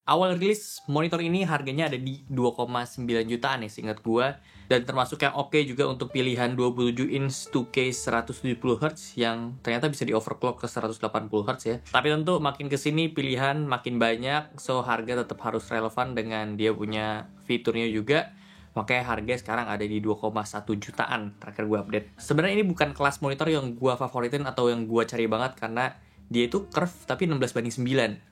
Awal rilis monitor ini harganya ada di 2,9 jutaan ya seingat gua, dan termasuk yang oke juga untuk pilihan 27 inch 2K 170Hz yang ternyata bisa di overclock ke 180Hz ya. Tapi tentu makin kesini pilihan makin banyak, so harga tetap harus relevan dengan dia punya fiturnya juga. Makanya harga sekarang ada di 2,1 jutaan terakhir gue update. Sebenarnya ini bukan kelas monitor yang gue favoritin atau yang gue cari banget, karena dia itu curve tapi 16:9,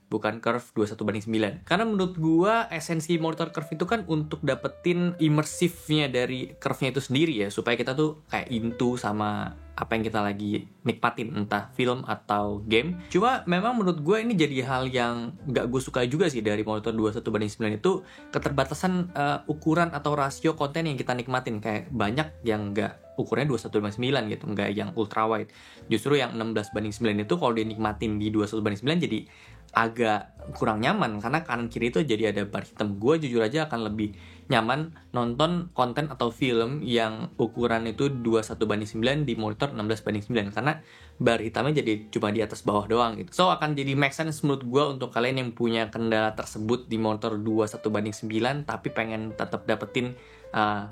bukan curve 21:9. Karena menurut gua esensi monitor curve itu kan untuk dapetin imersifnya dari curve-nya itu sendiri ya, supaya kita tuh kayak into sama apa yang kita lagi nikmatin, entah film atau game. Cuma memang menurut gue ini jadi hal yang gak gue suka juga sih dari monitor 21:9 itu, keterbatasan ukuran atau rasio konten yang kita nikmatin. Kayak banyak yang gak ukurannya 21:9 gitu, nggak yang ultra wide. Justru yang 16:9 itu kalau dinikmatin di 21:9 jadi agak kurang nyaman, karena kanan kiri itu jadi ada bar hitam. Gue jujur aja akan lebih nyaman nonton konten atau film yang ukuran itu 21:9 di monitor 16:9, karena bar hitamnya jadi cuma di atas bawah doang gitu. So akan jadi make sense menurut gue untuk kalian yang punya kendala tersebut di monitor 21:9 tapi pengen tetap dapetin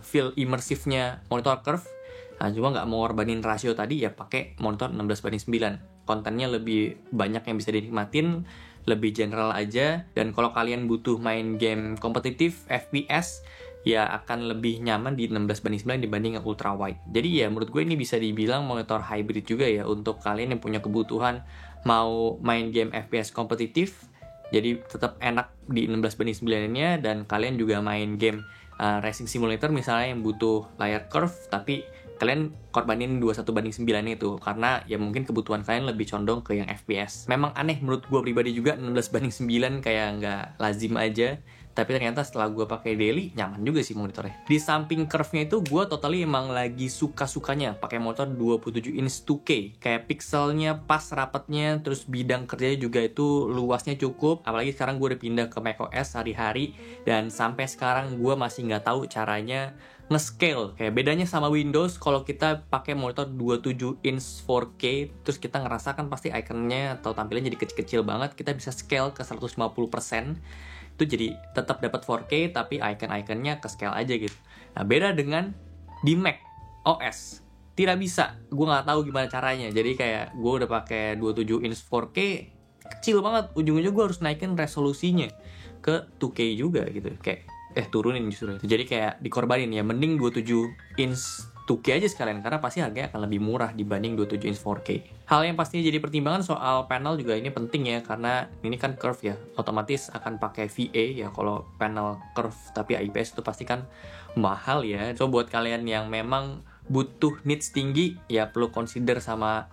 feel imersifnya monitor curve. Nah, cuma nggak mau ngorbanin rasio tadi, ya pakai monitor 16:9. Kontennya lebih banyak yang bisa dinikmatin, lebih general aja. Dan kalau kalian butuh main game kompetitif, FPS, ya akan lebih nyaman di 16:9 dibanding yang ultra wide. Jadi ya menurut gue ini bisa dibilang monitor hybrid juga ya, untuk kalian yang punya kebutuhan mau main game FPS kompetitif. Jadi tetap enak di 16:9-nya, dan kalian juga main game racing simulator misalnya yang butuh layar curve, tapi kalian korbanin 21:9 itu karena ya mungkin kebutuhan kalian lebih condong ke yang FPS. Memang aneh menurut gue pribadi juga 16:9 kayak nggak lazim aja, tapi ternyata setelah gue pakai daily nyaman juga sih monitornya. Di samping curve-nya itu gue totally emang lagi suka-sukanya pakai monitor 27 inch 2K. Kayak pixelnya pas rapatnya, terus bidang kerjanya juga itu luasnya cukup. Apalagi sekarang gue udah pindah ke macOS hari-hari, dan sampai sekarang gue masih nggak tahu caranya nge-scale. Kayak bedanya sama Windows, kalau kita pakai monitor 27 inch 4K, terus kita ngerasakan pasti ikonnya atau tampilannya jadi kecil-kecil banget, kita bisa scale ke 150%. Itu jadi tetap dapat 4K tapi icon-iconnya ke scale aja gitu. Nah, beda dengan di Mac OS. Tidak bisa. Gue nggak tahu gimana caranya. Jadi kayak gue udah pakai 27 inch 4K, kecil banget. Ujung-ujung gue harus naikin resolusinya ke 2K juga gitu. Kayak turunin justru. Jadi kayak dikorbanin ya, mending 27 inch 2K aja sekalian, karena pasti harganya akan lebih murah dibanding 27 inch 4K. Hal yang pastinya jadi pertimbangan soal panel juga ini penting ya, karena ini kan curve ya, otomatis akan pakai VA ya kalau panel curve tapi IPS itu pasti kan mahal ya. So buat kalian yang memang butuh needs tinggi ya perlu consider sama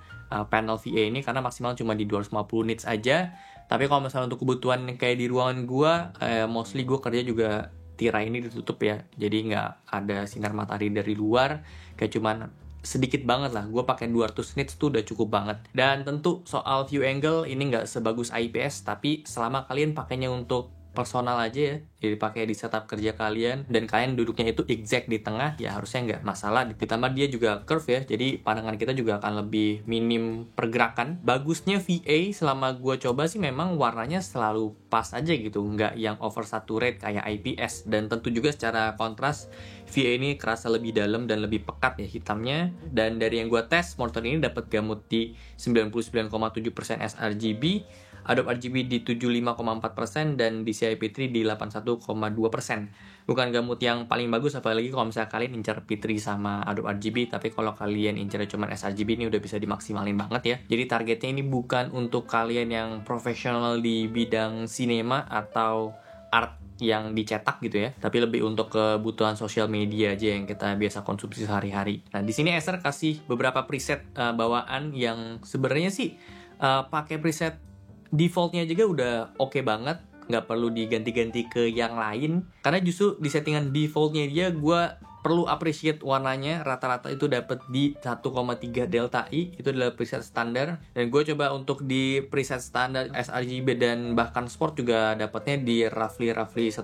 panel VA ini, karena maksimal cuma di 250 nits aja. Tapi kalau misalnya untuk kebutuhan kayak di ruangan gua, mostly gua kerja juga tirai ini ditutup ya, jadi nggak ada sinar matahari dari luar, kayak cuman sedikit banget lah. Gue pakai 200 nits tuh udah cukup banget. Dan tentu soal view angle ini nggak sebagus IPS, tapi selama kalian pakainya untuk personal aja ya, jadi pakai di setup kerja kalian dan kalian duduknya itu exact di tengah, ya harusnya nggak masalah. Ditambah dia juga curve ya, jadi pandangan kita juga akan lebih minim pergerakan. Bagusnya VA selama gue coba sih memang warnanya selalu pas aja gitu, nggak yang oversaturate kayak IPS. Dan tentu juga secara kontras VA ini kerasa lebih dalam dan lebih pekat ya hitamnya. Dan dari yang gue tes, monitor ini dapat gamut di 99,7% sRGB, Adobe RGB di 75,4%, dan DCI P3 di 81,2%. Bukan gamut yang paling bagus, apalagi kalau misalnya kalian incar P3 sama Adobe RGB, tapi kalau kalian incar cuma sRGB ini udah bisa dimaksimalin banget ya. Jadi targetnya ini bukan untuk kalian yang profesional di bidang sinema atau art yang dicetak gitu ya, tapi lebih untuk kebutuhan sosial media aja yang kita biasa konsumsi sehari-hari. Nah, di sini Acer kasih beberapa preset bawaan yang sebenarnya sih pakai preset defaultnya juga udah oke banget, nggak perlu diganti-ganti ke yang lain, karena justru di settingan defaultnya dia gue perlu appreciate warnanya, rata-rata itu dapat di 1,3 delta I, itu adalah preset standar. Dan gue coba untuk di preset standar sRGB dan bahkan sport juga dapatnya di roughly 1,3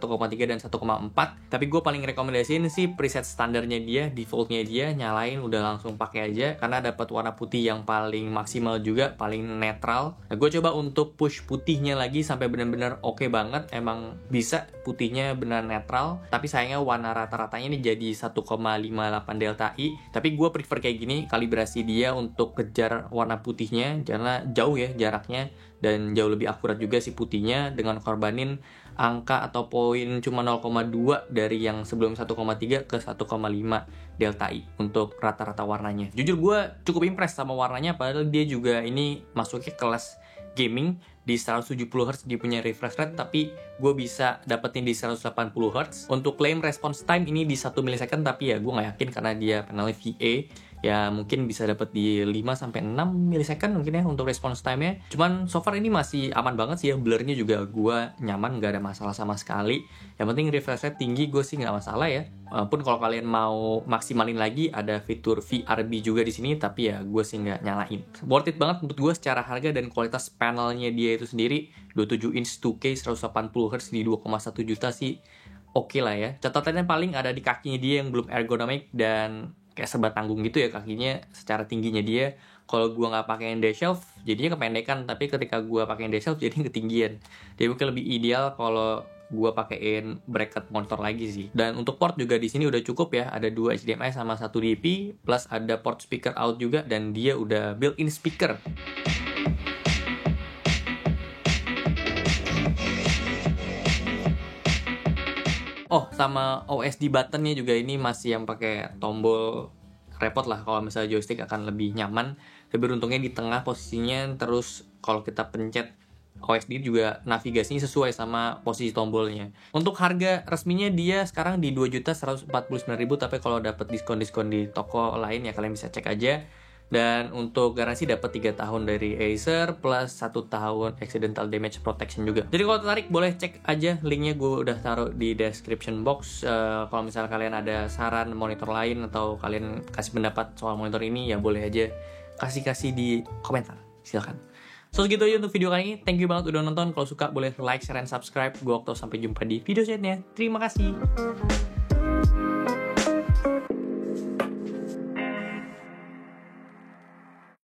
dan 1,4. Tapi gue paling rekomendasiin sih preset standarnya dia, defaultnya dia, nyalain udah langsung pakai aja karena dapat warna putih yang paling maksimal juga, paling netral. Nah, gue coba untuk push putihnya lagi sampai benar-benar oke banget, emang bisa putihnya benar netral, tapi sayangnya warna rata-ratanya ini jadi 1,58 delta I. Tapi gue prefer kayak gini, kalibrasi dia untuk kejar warna putihnya karena jauh ya jaraknya dan jauh lebih akurat juga si putihnya dengan korbanin angka atau poin cuma 0,2 dari yang sebelum 1,3 ke 1,5 delta I untuk rata-rata warnanya. Jujur gue cukup impress sama warnanya, padahal dia juga ini masuknya kelas gaming di 170 Hz dia punya refresh rate, tapi gue bisa dapetin di 180 Hz. Untuk claim response time ini di 1 milisecond, tapi ya gue nggak yakin karena dia panelnya VA. Ya mungkin bisa dapat di 5-6 milisecond mungkin ya untuk response time-nya. Cuman so far ini masih aman banget sih ya, blurnya juga gue nyaman, nggak ada masalah sama sekali. Yang penting refresh rate tinggi gue sih nggak masalah ya. Walaupun kalau kalian mau maksimalin lagi ada fitur VRB juga di sini, tapi ya gue sih nggak nyalain. Worth it banget menurut gue secara harga dan kualitas panelnya dia itu sendiri. 27 inch 2K 180 Hz di 2,1 juta sih oke lah ya. Catatannya paling ada di kakinya dia yang belum ergonomik dan kayak serba tanggung gitu ya kakinya secara tingginya dia. Kalau gua nggak pakein dash shelf jadinya kependekan, tapi ketika gua pakein dash shelf jadi ketinggian. Jadi mungkin lebih ideal kalau gua pakein bracket monitor lagi sih. Dan untuk port juga di sini udah cukup ya, ada 2 HDMI sama 1 DP plus ada port speaker out juga dan dia udah built-in speaker. Oh, sama OSD buttonnya juga ini masih yang pakai tombol, repot lah kalau misalnya joystick akan lebih nyaman. Tapi beruntungnya di tengah posisinya, terus kalau kita pencet OSD juga navigasinya sesuai sama posisi tombolnya. Untuk harga resminya dia sekarang di 2.149.000, tapi kalau dapat diskon-diskon di toko lain ya kalian bisa cek aja. Dan untuk garansi dapat 3 tahun dari Acer plus 1 tahun accidental damage protection juga. Jadi kalau tertarik boleh cek aja linknya, gue udah taruh di description box. Kalau misalnya kalian ada saran monitor lain atau kalian kasih pendapat soal monitor ini ya boleh aja kasih di komentar, silakan. So segitu aja untuk video kali ini. Thank you banget udah nonton. Kalau suka boleh like, share, dan subscribe. Gue Okto, sampai jumpa di video selanjutnya. Terima kasih.